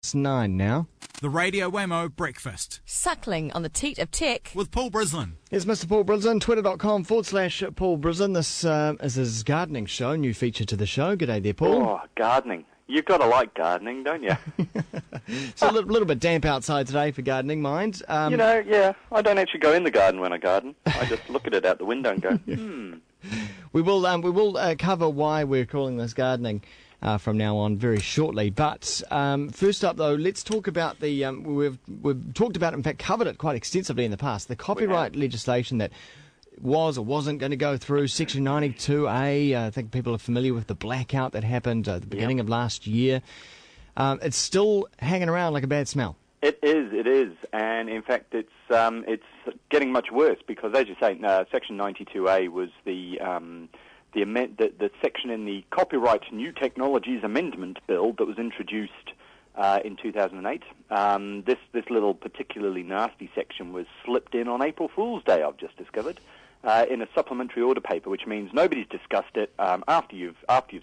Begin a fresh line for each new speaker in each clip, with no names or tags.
It's 9 now.
The Radio Wammo Breakfast.
Suckling on the teat of tech.
With Paul Brislen.
Here's Mr. Paul Brislen, twitter.com/Paul Brislen. This is his gardening show, new feature to the show. G'day there, Paul.
Oh, gardening. You've got to like gardening, don't you?
It's a little bit damp outside today for gardening, mind.
Yeah. I don't actually go in the garden when I garden. I just look at it out the window and go,
We will cover why we're calling this gardening from now on very shortly. But first up, though, let's talk about the we've talked about, in fact, covered it quite extensively in the past. The copyright legislation that was or wasn't going to go through, Section 92A. I think people are familiar with the blackout that happened at the beginning of last year. It's still hanging around like a bad smell. It
is, and in fact, it's getting much worse because, as you say, Section 92A was the section in the Copyright New Technologies Amendment Bill that was introduced in 2008. This little particularly nasty section was slipped in on April Fool's Day, I've just discovered, in a supplementary order paper, which means nobody's discussed it after you've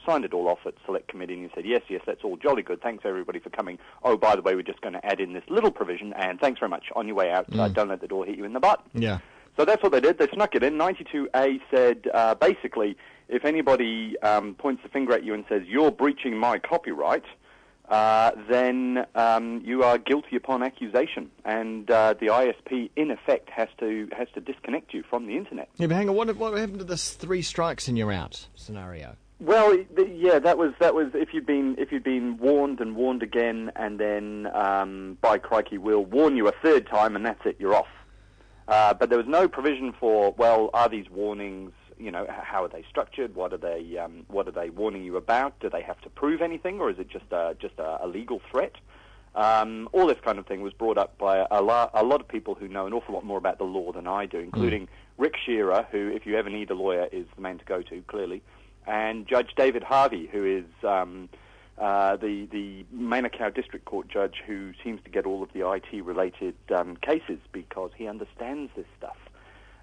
signed it all off at Select Committee and you said, yes, that's all jolly good, thanks everybody for coming. Oh, by the way, we're just going to add in this little provision, and thanks very much, on your way out, don't let the door hit you in the butt.
Yeah.
So that's what they did. They snuck it in. 92A said, basically, if anybody points the finger at you and says, you're breaching my copyright, then you are guilty upon accusation, and the ISP in effect has to disconnect you from the internet.
Yeah, but hang on, what happened to this 3 strikes and you're out scenario?
Well, that was if you'd been warned and warned again, and then by crikey, we'll warn you a third time, and that's it, you're off. But there was no provision for, well, are these warnings, how are they structured? What are they warning you about? Do they have to prove anything, or is it just a legal threat? All this kind of thing was brought up by a lot of people who know an awful lot more about the law than I do, including Rick Shearer, who, if you ever need a lawyer, is the man to go to, clearly, and Judge David Harvey, who is the Manukau District Court judge who seems to get all of the IT-related cases because he understands this stuff.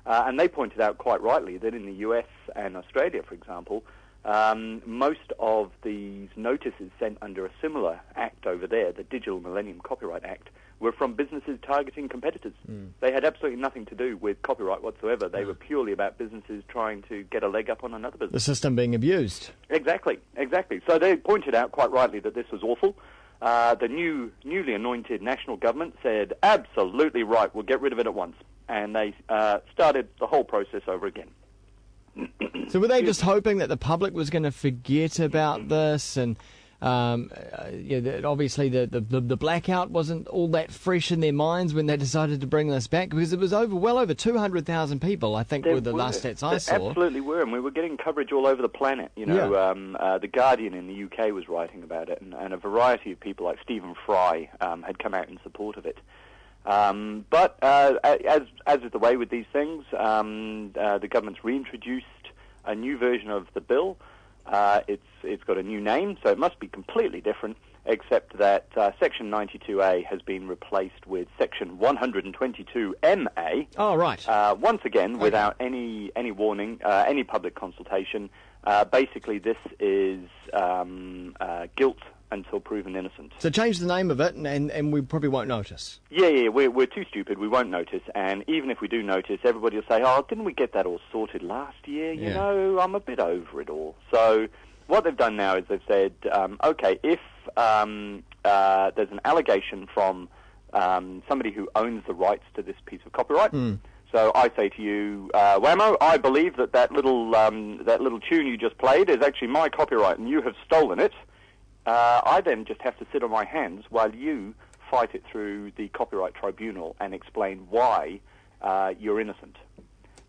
And they pointed out quite rightly that in the US and Australia, for example, most of these notices sent under a similar act over there, the Digital Millennium Copyright Act, were from businesses targeting competitors. They had absolutely nothing to do with copyright whatsoever. They were purely about businesses trying to get a leg up on another business.
The system being abused. Exactly.
So they pointed out quite rightly that this was awful. The newly anointed national government said, absolutely right, we'll get rid of it at once. And they started the whole process over again.
So were they just hoping that the public was going to forget about this? And obviously the blackout wasn't all that fresh in their minds when they decided to bring this back, because it was well over 200,000 people, I think, were the last stats I saw.
Absolutely were, and we were getting coverage all over the planet. The Guardian in the UK was writing about it, and a variety of people like Stephen Fry had come out in support of it. But as is the way with these things, the government's reintroduced a new version of the bill. It's got a new name, so it must be completely different, except that Section 92A has been replaced with Section 122MA.
Oh, right.
Once again, without any warning, any public consultation. Basically, this is guilt until proven innocent.
So change the name of it, and we probably won't notice.
Yeah, we're too stupid. We won't notice, and even if we do notice, everybody will say, oh, didn't we get that all sorted last year? You know, I'm a bit over it all. So what they've done now is they've said, okay, if there's an allegation from somebody who owns the rights to this piece of copyright, so I say to you, Wammo, I believe that little tune you just played is actually my copyright, and you have stolen it. I then just have to sit on my hands while you fight it through the Copyright Tribunal and explain why you're innocent.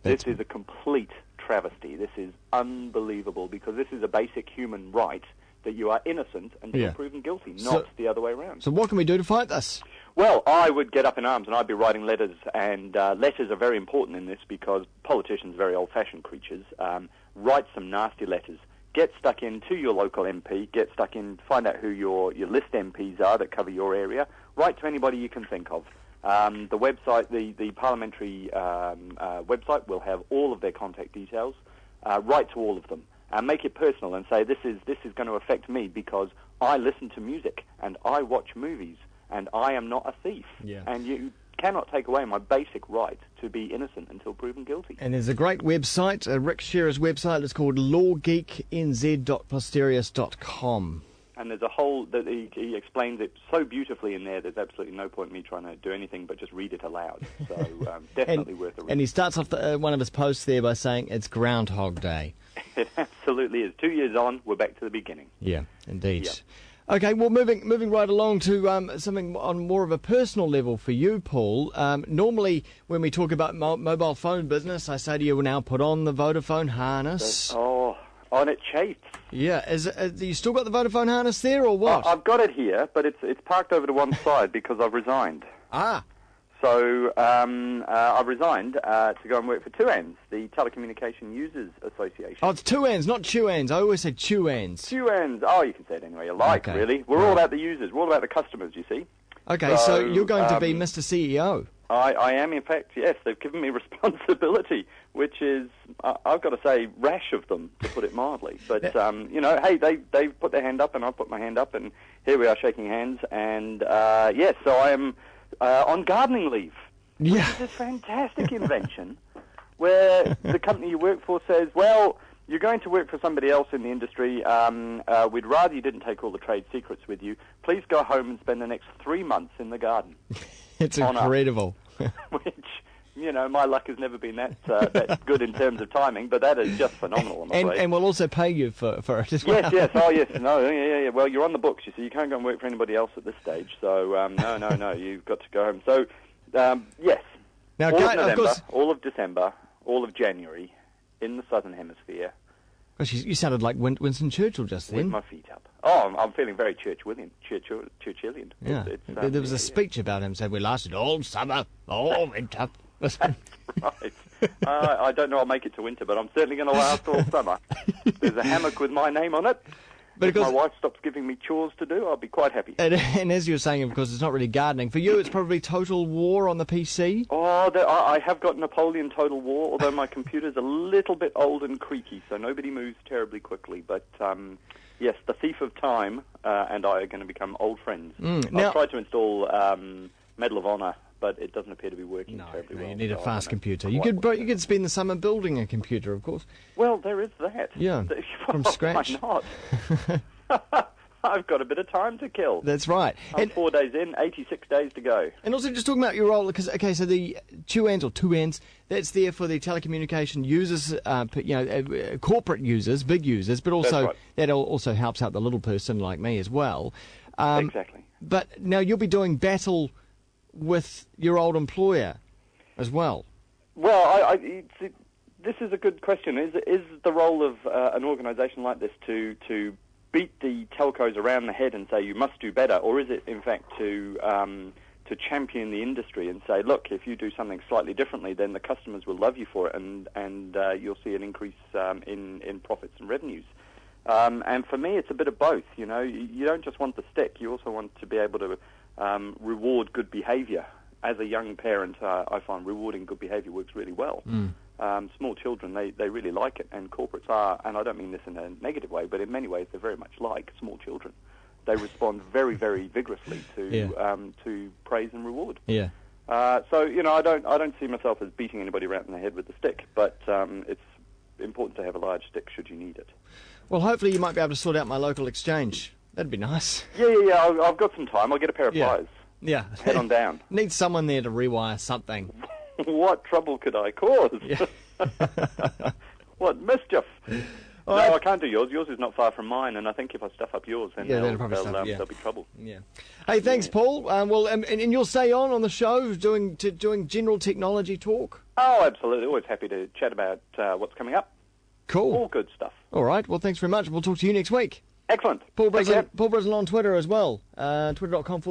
This is a complete travesty. This is unbelievable, because this is a basic human right that you are innocent until proven guilty, not the other way around.
So what can we do to fight this?
Well, I would get up in arms and I'd be writing letters, and letters are very important in this because politicians are very old-fashioned creatures. Write some nasty letters. Get stuck in to your local MP, get stuck in, find out who your list MPs are that cover your area, write to anybody you can think of. The website, the parliamentary website will have all of their contact details. Write to all of them and make it personal and say, this is going to affect me because I listen to music, and I watch movies, and I am not a thief.
Yeah.
And you cannot take away my basic right to be innocent until proven guilty.
And there's a great website, Rick Shearer's website. It's called lawgeeknz.posterius.com.
And there's a whole, he explains it so beautifully in there, there's absolutely no point in me trying to do anything but just read it aloud. So definitely worth a read.
And he starts off one of his posts there by saying it's Groundhog Day.
It absolutely is. 2 years on, we're back to the beginning.
Yeah, indeed.
Yep.
Okay, well, moving right along to something on more of a personal level for you, Paul. Normally, when we talk about mobile phone business, I say to you, now put on the Vodafone harness.
And it chafes.
Yeah, you still got the Vodafone harness there, or what?
I've got it here, but it's parked over to one side because I've resigned.
Ah.
So I've resigned to go and work for 2ANZ, the Telecommunication Users Association.
Oh, it's 2ANZ, not 2ANZ. I always say 2ANZ.
2ANZ. Oh, you can say it any way you like,
Okay.
really. We're all about the users. We're all about the customers, you see.
Okay, so you're going to be Mr. CEO.
I am, in fact, yes. They've given me responsibility, which is, I've got to say, rash of them, to put it mildly. But, hey, they've put their hand up and I've put my hand up, and here we are shaking hands. And, yes, so I am on gardening leave, which is this fantastic invention where the company you work for says, well, you're going to work for somebody else in the industry. We'd rather you didn't take all the trade secrets with you. Please go home and spend the next 3 months in the garden.
It's incredible.
Which, my luck has never been that good in terms of timing, but that is just phenomenal, I'm afraid.
And we'll also pay you for it as well.
Yes. Oh, yes. No, yeah. Well, you're on the books, you see. You can't go and work for anybody else at this stage. So, no. You've got to go home. So, yes.
Now,
all of November,
of course,
all of December, all of January, in the Southern Hemisphere.
Gosh, you sounded like Winston Churchill just then.
With my feet up. Oh, I'm feeling very Churchillian.
Yeah. There was a speech about him saying we lasted all summer, all winter.
Right. I don't know I'll make it to winter, but I'm certainly going to last all summer. There's a hammock with my name on it. But if my wife stops giving me chores to do, I'll be quite happy.
And as you were saying, of course, it's not really gardening. For you, it's probably Total War on the PC?
Oh, I have got Napoleon Total War, although my computer's a little bit old and creaky, so nobody moves terribly quickly. But, yes, the Thief of Time and I are going to become old friends. I've tried to install Medal of Honor, but it doesn't appear to be working terribly well.
You need a fast computer. You could spend the summer building a computer, of course.
Well, there is that.
Yeah, from scratch.
Why not? I've got a bit of time to kill.
That's right.
I'm 4 days in, 86 days to go.
And also just talking about your role, because, okay, so the 2ANZ, that's there for the telecommunication users, corporate users, big users, but also that also helps out the little person like me as well.
Exactly.
But now you'll be doing battle with your old employer as well.
Well, this is a good question. Is the role of an organisation like this to beat the telcos around the head and say you must do better, or is it in fact to champion the industry and say, look, if you do something slightly differently, then the customers will love you for it, and you'll see an increase in profits and revenues. And for me, it's a bit of both. You don't just want the stick; you also want to be able to reward good behaviour. As a young parent, I find rewarding good behaviour works really well. Small children, they really like it, and corporates are, and I don't mean this in a negative way, but in many ways they're very much like small children. They respond very, very vigorously to praise and reward.
Yeah.
So I don't see myself as beating anybody around in the head with the stick, but it's important to have a large stick should you need it.
Well, hopefully you might be able to sort out my local exchange. That'd be nice.
Yeah. I've got some time. I'll get a pair of pliers.
Yeah.
Head on down.
Need someone there to rewire something.
What trouble could I cause?
Yeah.
What mischief?
All
No,
right.
I can't do yours. Yours is not far from mine, and I think if I stuff up yours, then
Yeah,
there'll
that'll
be trouble.
Yeah. Hey, thanks, Paul. And you'll stay on the show doing general technology talk?
Oh, absolutely. Always happy to chat about what's coming up.
Cool.
All good stuff.
All right. Well, thanks very much. We'll talk to you next week.
Excellent.
Paul
Take care.
Brislen on Twitter as well. Twitter.com/.